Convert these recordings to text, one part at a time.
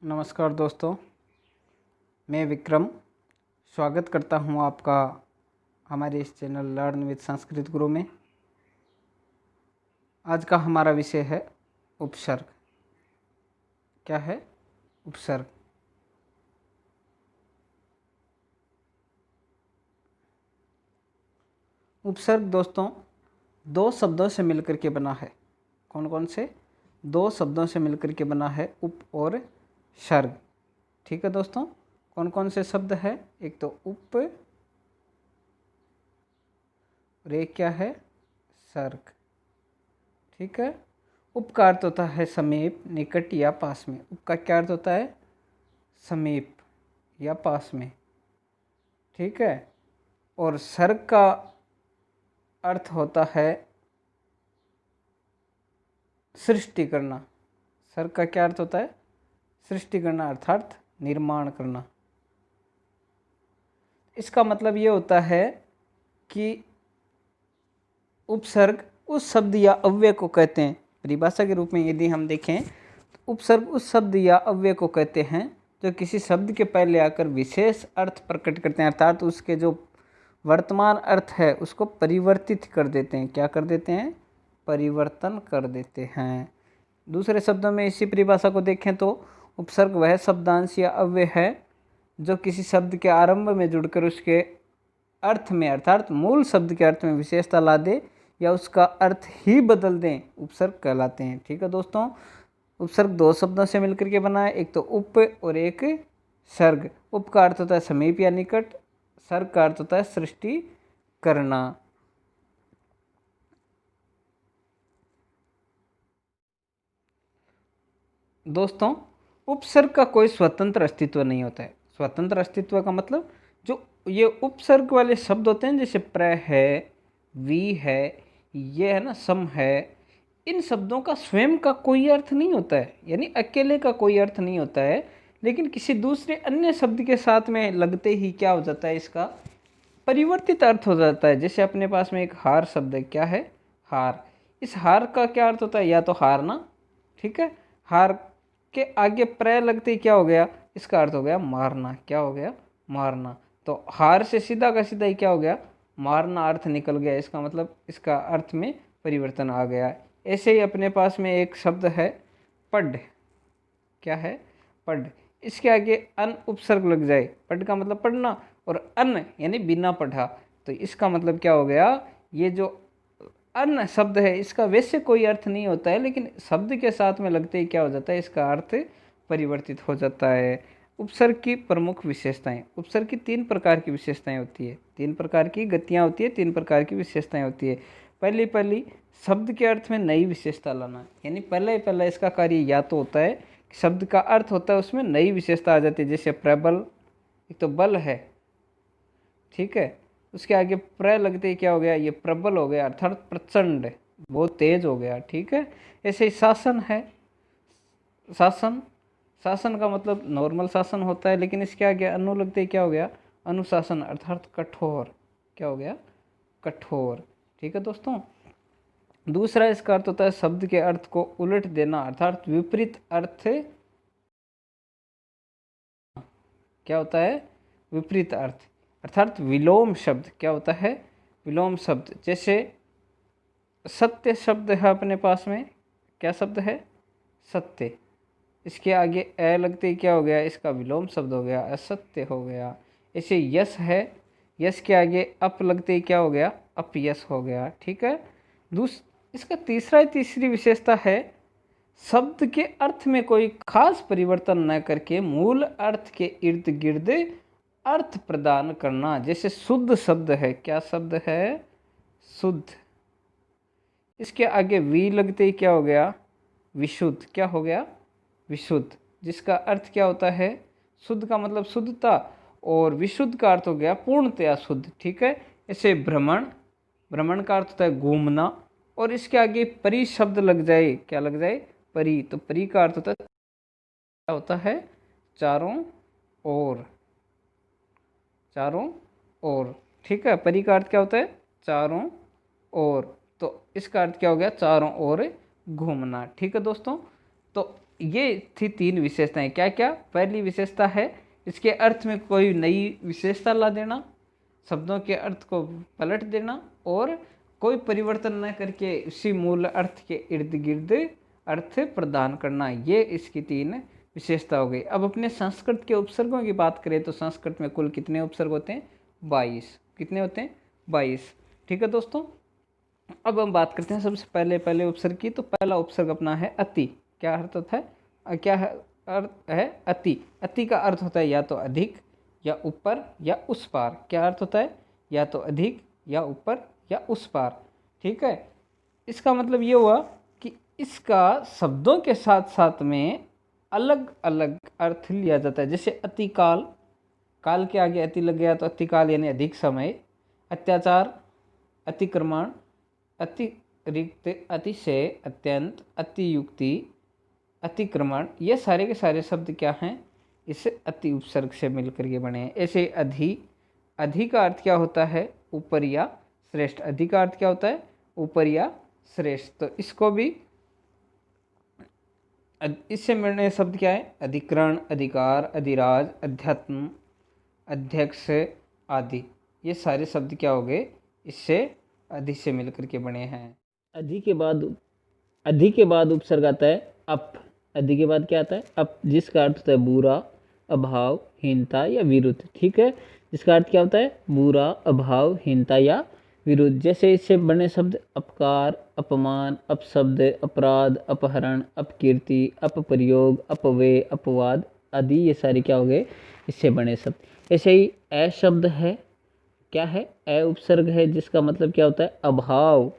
नमस्कार दोस्तों, मैं विक्रम स्वागत करता हूं आपका हमारे इस चैनल लर्न विद संस्कृत गुरु में। आज का हमारा विषय है उपसर्ग। क्या है उपसर्ग? उपसर्ग दोस्तों दो शब्दों से मिलकर के बना है। कौन कौन से? दो शब्दों से मिलकर के बना है, उप और सर्ग। ठीक है दोस्तों, कौन कौन से शब्द है? एक तो उप और एक क्या है? सर्ग। ठीक है। उप का अर्थ होता है समीप, निकट या पास में। उप का क्या अर्थ होता है? समीप या पास में। ठीक है। और सर्ग का अर्थ होता है सृष्टि करना। सर्ग का क्या अर्थ होता है? सृष्टि करना अर्थात निर्माण करना। इसका मतलब ये होता है कि उपसर्ग उस शब्द या अव्यय को कहते हैं। परिभाषा के रूप में यदि हम देखें तो उपसर्ग उस शब्द या अव्यय को कहते हैं जो किसी शब्द के पहले आकर विशेष अर्थ प्रकट करते हैं, अर्थात उसके जो वर्तमान अर्थ है उसको परिवर्तित कर देते हैं। क्या कर देते हैं? परिवर्तन कर देते हैं। दूसरे शब्दों में इसी परिभाषा को देखें तो उपसर्ग वह शब्दांश या अव्यय है जो किसी शब्द के आरंभ में जुड़कर उसके अर्थ में अर्थात मूल शब्द के अर्थ में विशेषता ला दे या उसका अर्थ ही बदल दें, उपसर्ग कहलाते हैं। ठीक है दोस्तों, उपसर्ग दो शब्दों से मिलकर के बना है, एक तो उप और एक सर्ग। उप का अर्थ होता है समीप या निकट, सर्ग का अर्थ होता है सृष्टि करना। दोस्तों, उपसर्ग का कोई स्वतंत्र अस्तित्व नहीं होता है। स्वतंत्र अस्तित्व का मतलब जो ये उपसर्ग वाले शब्द होते हैं, जैसे प्र है, वी है, ये है ना, सम है, इन शब्दों का स्वयं का कोई अर्थ नहीं होता है, यानी अकेले का कोई अर्थ नहीं होता है, लेकिन किसी दूसरे अन्य शब्द के साथ में लगते ही क्या हो जाता है? इसका परिवर्तित अर्थ हो जाता है। जैसे अपने पास में एक हार शब्द है। क्या है? हार। इस हार का क्या अर्थ होता है? या तो हारना। ठीक है। हार के आगे प्र लगते ही क्या हो गया? इसका अर्थ हो गया मारना। क्या हो गया? मारना। तो हार से सीधा का सीधा ही क्या हो गया? मारना अर्थ निकल गया। इसका मतलब इसका अर्थ में परिवर्तन आ गया। ऐसे ही अपने पास में एक शब्द है पढ़। क्या है? पढ़। इसके आगे अन उपसर्ग लग जाए, पढ़ का मतलब पढ़ना, और अन यानी बिना पढ़ा, तो इसका मतलब क्या हो गया? ये जो अन शब्द है इसका वैसे कोई अर्थ नहीं होता है, लेकिन शब्द के साथ में लगते ही क्या हो जाता है? इसका अर्थ परिवर्तित हो जाता है। उपसर्ग की प्रमुख विशेषताएं। उपसर्ग की तीन प्रकार की विशेषताएं होती है, तीन प्रकार की गतियां होती है, तीन प्रकार की विशेषताएं होती है। पहली शब्द के अर्थ में नई विशेषता लाना, यानी पहला इसका कार्य या तो होता है कि शब्द का अर्थ होता है उसमें नई विशेषता आ जाती है। जैसे प्रबल, एक तो बल है, ठीक है, उसके आगे प्र लगते ही क्या हो गया? ये प्रबल हो गया, अर्थात प्रचंड, बहुत तेज हो गया। ठीक है। ऐसे ही शासन है। शासन, शासन का मतलब नॉर्मल शासन होता है, लेकिन इसके आगे अनु लगते ही क्या हो गया? अनुशासन, अर्थात कठोर। क्या हो गया? कठोर। ठीक है दोस्तों। दूसरा इसका अर्थ होता है शब्द के अर्थ को उलट देना, अर्थात विपरीत अर्थ। क्या होता है? विपरीत अर्थ, अर्थात विलोम शब्द। क्या होता है? विलोम शब्द। जैसे सत्य शब्द है अपने पास में। क्या शब्द है? सत्य। इसके आगे ए लगते ही क्या हो गया? इसका विलोम शब्द हो गया, असत्य हो गया। ऐसे यश है, यश के आगे अप लगते ही क्या हो गया? अपयश हो गया। ठीक है। इसका तीसरी विशेषता है शब्द के अर्थ में कोई खास परिवर्तन न करके मूल अर्थ के इर्द गिर्द अर्थ प्रदान करना। जैसे शुद्ध शब्द है। क्या शब्द है? शुद्ध। इसके आगे वी लगते ही क्या हो गया? विशुद्ध। क्या हो गया? विशुद्ध। जिसका अर्थ क्या होता है? शुद्ध का मतलब शुद्धता, और विशुद्ध का अर्थ हो गया पूर्णतया शुद्ध। ठीक है। ऐसे भ्रमण, भ्रमण का अर्थ होता है घूमना, और इसके आगे परि शब्द लग जाए। क्या लग जाए? परि। तो परि का अर्थ होता है, क्या होता है? चारों ओर, चारों ओर। ठीक है। परि का अर्थ क्या होता है? चारों ओर। तो इसका अर्थ क्या हो गया? चारों ओर घूमना। ठीक है दोस्तों। तो ये थी 3 विशेषताएं। क्या क्या? पहली विशेषता है इसके अर्थ में कोई नई विशेषता ला देना, शब्दों के अर्थ को पलट देना और कोई परिवर्तन न करके उसी मूल अर्थ के इर्द गिर्द अर्थ प्रदान करना। ये इसकी 3 विशेषता हो गई। अब अपने संस्कृत के उपसर्गों की बात करें तो संस्कृत में कुल कितने उपसर्ग होते हैं? 22। कितने होते हैं? 22। ठीक है दोस्तों, अब हम बात करते हैं सबसे पहले उपसर्ग की। तो पहला उपसर्ग अपना है अति। क्या अर्थ होता है? क्या है अर्थ है? अति। अति का अर्थ होता है या तो अधिक या ऊपर या उस पार। क्या अर्थ होता है? या तो अधिक या ऊपर या उस पार। ठीक है, इसका मतलब ये हुआ कि इसका शब्दों के साथ साथ में अलग अलग अर्थ लिया जाता है। जैसे अतिकाल, काल के आगे अति लग गया तो अतिकाल यानी अधिक समय। अत्याचार, अतिक्रमण, अतिरिक्त, अतिशय, अत्यंत, अतियुक्ति, अतिक्रमण, ये सारे के सारे शब्द क्या हैं? इस अति उपसर्ग से मिलकर के बने हैं। ऐसे अधि का अर्थ क्या होता है? ऊपर या श्रेष्ठ। अधि का अर्थ क्या होता है? ऊपर या श्रेष्ठ। तो इसको भी इससे मिलने शब्द क्या है? अधिकरण, अधिकार, अधिराज, अध्यात्म, अध्यक्ष आदि। ये सारे शब्द क्या हो गए? इससे अधि से मिलकर के बने हैं। अधि के बाद उपसर्ग आता है अप। अधि के बाद क्या आता है? अप, जिसका अर्थ होता है बुरा, अभाव, हीनता या विरुद्ध। ठीक है, जिसका अर्थ क्या होता है? बुरा, अभाव, हीनता या विरुद्ध। जैसे इससे बने शब्द अपकार, अपमान, अपशब्द, अपराध, अपहरण, अपकीर्ति, अपप्रयोग, अपव्यय, अपवाद आदि, ये सारे क्या हो गए? इससे बने शब्द। ऐसे ही अ शब्द है। क्या है? अ उपसर्ग है, जिसका मतलब क्या होता है? अभाव।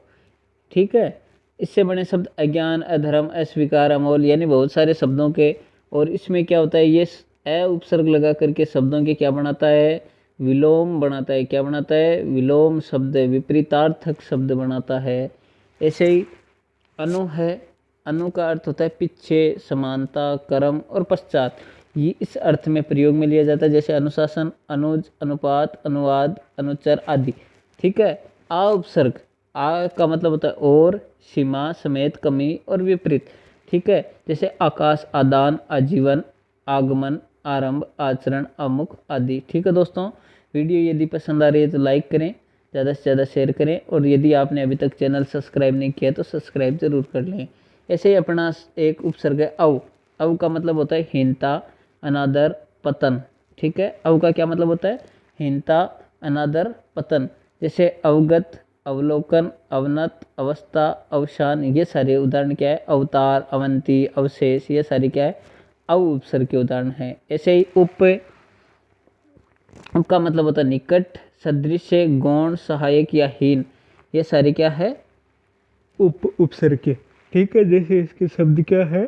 ठीक है, इससे बने शब्द अज्ञान, अधर्म, अस्वीकार, अमोल, यानी बहुत सारे शब्दों के। और इसमें क्या होता है? ये अ उपसर्ग लगा करके शब्दों के क्या बनाता है? विलोम बनाता है। क्या बनाता है? विलोम शब्द, विपरीतार्थक शब्द बनाता है। ऐसे ही अनु है। अनु का अर्थ होता है पीछे, समानता, कर्म और पश्चात। ये इस अर्थ में प्रयोग में लिया जाता है, जैसे अनुशासन, अनुज, अनुपात, अनुवाद, अनुचर आदि। ठीक है, आ उपसर्ग। आ का मतलब होता है और, सीमा, समेत, कमी और विपरीत। ठीक है, जैसे आकाश, आदान, आजीवन, आगमन, आरंभ, आचरण, अमुक आदि। ठीक है दोस्तों, वीडियो यदि पसंद आ रही है तो लाइक करें, ज़्यादा से ज़्यादा शेयर करें, और यदि आपने अभी तक चैनल सब्सक्राइब नहीं किया तो सब्सक्राइब ज़रूर कर लें। ऐसे ही अपना एक उपसर्ग है अव। अव का मतलब होता है हीनता, अनादर, पतन। ठीक है, अव का क्या मतलब होता है? हीनता, अनादर, पतन। जैसे अवगत, अवलोकन, अवनत, अवस्था, अवसान, ये सारे उदाहरण क्या है? अवतार, अवंती, अवशेष, ये सारे क्या है? अव उपसर्ग के उदाहरण हैं। ऐसे ही उप का मतलब होता है निकट, सदृश, गौण, सहायक या हीन, ये सारे क्या है? उप उपसर्ग के। ठीक है, जैसे इसके शब्द क्या है?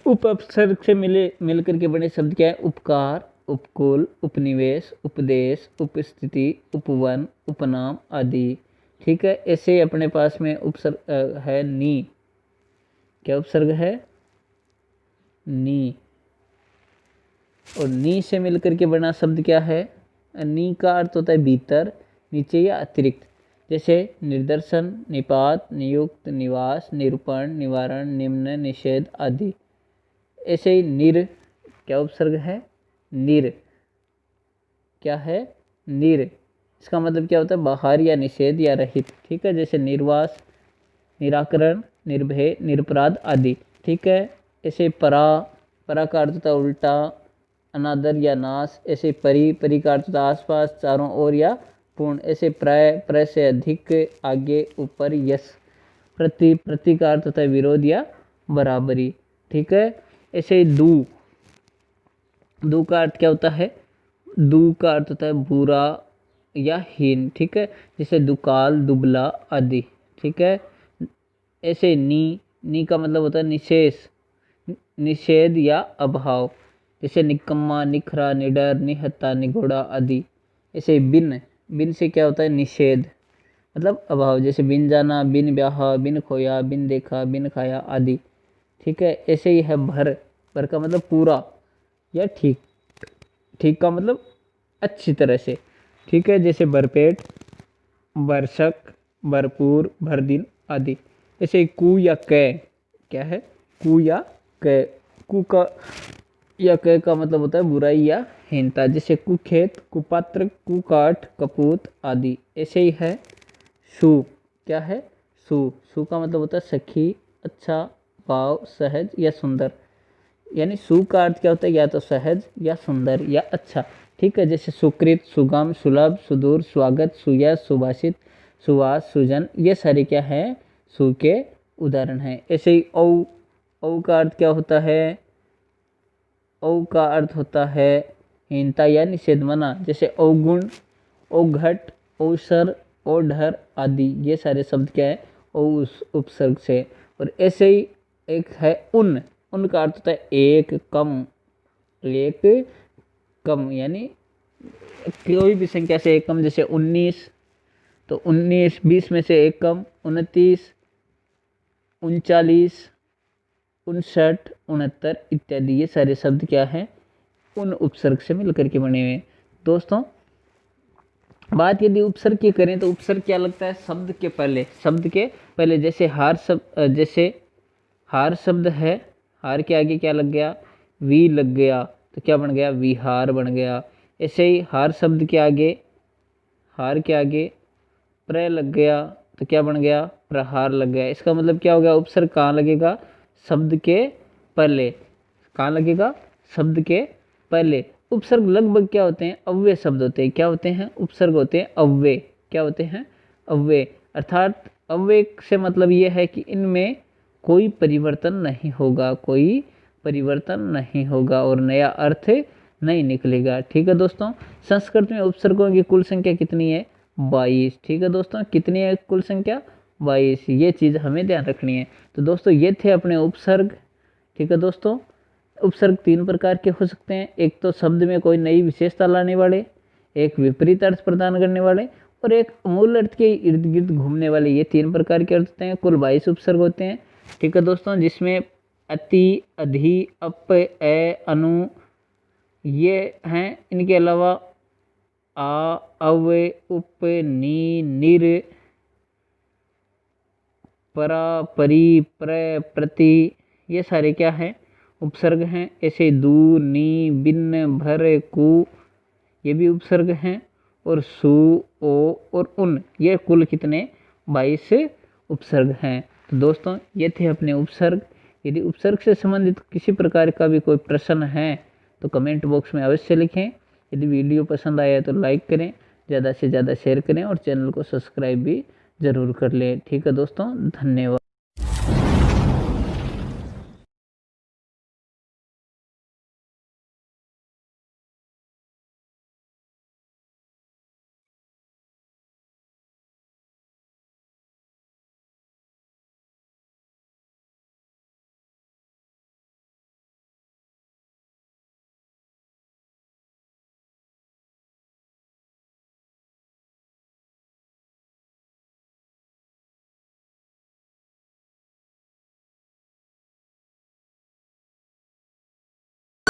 उप उपसर्ग से मिलकर के बने शब्द क्या है? उपकार, उपकुल, उपनिवेश, उपदेश, उपस्थिति, उपवन, उपनाम आदि। ठीक है, ऐसे अपने पास में उपसर्ग है नी। क्या उपसर्ग है? नी। और नी से मिलकर के बना शब्द क्या है? नी का अर्थ होता है भीतर, नीचे या अतिरिक्त। जैसे निर्दर्शन, निपात, नियुक्त, निवास, निरूपण, निवारण, निम्न, निषेध आदि। ऐसे ही निर। क्या उपसर्ग है? निर। क्या है? निर। इसका मतलब क्या होता है? बाहर या निषेध या रहित। ठीक है, जैसे निर्वास, निराकरण, निर्भय, निरपराध आदि। ठीक है, ऐसे परा का अर्थ होता है उल्टा, अनादर या नाश। ऐसे परि का अर्थ होता है आसपास, चारों ओर या पूर्ण। ऐसे प्र से अधिक, आगे, ऊपर, यश। प्रति का अर्थ होता है विरोध या बराबरी। ठीक है, ऐसे दू का अर्थ क्या होता है? दू का अर्थ होता है बुरा या हीन। ठीक है, जैसे दुकाल, दुबला आदि। ठीक है, ऐसे नी का मतलब होता है निषेध या अभाव। जैसे निकम्मा, निखरा, निडर, निहत्ता, निगोड़ा आदि। ऐसे बिन से क्या होता है? निषेध, मतलब अभाव। जैसे बिन जाना, बिन ब्याहा, बिन खोया, बिन देखा, बिन खाया आदि। ठीक है, ऐसे ही है भर का मतलब पूरा या ठीक का मतलब अच्छी तरह से। ठीक है, जैसे भरपेट, भरसक, भरपूर, भर दिन आदि। ऐसे कु या कै। क्या है, कु या कै। कु का या कै का मतलब होता है बुराई या हीनता, जैसे कुखेत, कुपात्र, कुकाठ, कपूत आदि। ऐसे ही है सु, क्या है सु। सु का मतलब होता है सखी, अच्छा, भाव, सहज या सुंदर। यानी सु का अर्थ क्या होता है, या तो सहज या सुंदर या अच्छा। ठीक है, जैसे सुकृत, सुगम, सुलभ, सुदूर, स्वागत, सुयश, सुभाषित, सुवास, सुजन, ये सारे क्या है सु के उदाहरण हैं। ऐसे ही औ। औ का अर्थ क्या होता है, औ का अर्थ होता है हीनता या निषेध मना, जैसे अवगुण, औघट, अवसर, ओढ़र आदि। ये सारे शब्द क्या है औ उस उपसर्ग से। और ऐसे ही एक है उन। उन का अर्थ होता है एक, कम, एक कम, यानी कोई भी संख्या से एक कम, जैसे 19, तो 19, 20 में से एक कम, 29, 39, 59, 69 इत्यादि। ये सारे शब्द क्या हैं उन उपसर्ग से मिलकर के बने हुए हैं। दोस्तों बात यदि उपसर्ग की करें तो उपसर्ग क्या लगता है शब्द के पहले, शब्द के पहले। जैसे हार शब्द, जैसे हार शब्द है, हार के आगे क्या लग गया, वी लग गया, तो क्या बन गया, विहार बन गया। ऐसे ही हार शब्द के आगे, हार के आगे प्र लग गया, तो क्या बन गया, प्रहार लग गया। इसका मतलब क्या हो गया, उपसर्ग कहाँ लगेगा, शब्द के पहले। कहाँ लगेगा, शब्द के पहले। उपसर्ग लगभग क्या होते हैं, अव्यय शब्द होते हैं। क्या होते हैं, उपसर्ग होते हैं अव्यय। क्या होते हैं, अव्यय। अर्थात अव्यय से मतलब ये है कि इनमें कोई परिवर्तन नहीं होगा, कोई परिवर्तन नहीं होगा और नया अर्थ नहीं निकलेगा। ठीक है दोस्तों, संस्कृत में उपसर्गों की कुल संख्या कितनी है, 22। ठीक है दोस्तों, कितनी है कुल संख्या, 22। ये चीज़ हमें ध्यान रखनी है। तो दोस्तों ये थे अपने उपसर्ग। ठीक है दोस्तों, उपसर्ग 3 प्रकार के हो सकते हैं। एक तो शब्द में कोई नई विशेषता लाने वाले, एक विपरीत अर्थ प्रदान करने वाले, और एक मूल अर्थ के इर्द गिर्द घूमने वाले। ये 3 प्रकार के अर्थ होते हैं। कुल 22 उपसर्ग होते हैं। ठीक है दोस्तों, जिसमें अति, अधि, अप, ए, अनु ये हैं। इनके अलावा आ, अव, उप, नी, निर, परा, परी, प्र, प्रति, ये सारे क्या हैं उपसर्ग हैं। ऐसे दू, नी, बिन, भर, कु ये भी उपसर्ग हैं। और सु, ओ और उन, ये कुल कितने 22 उपसर्ग हैं। तो दोस्तों ये थे अपने उपसर्ग। यदि उपसर्ग से संबंधित किसी प्रकार का भी कोई प्रश्न है तो कमेंट बॉक्स में अवश्य लिखें। यदि वीडियो पसंद आया तो लाइक करें, ज़्यादा से ज़्यादा शेयर करें और चैनल को सब्सक्राइब भी ज़रूर कर लें। ठीक है दोस्तों, धन्यवाद।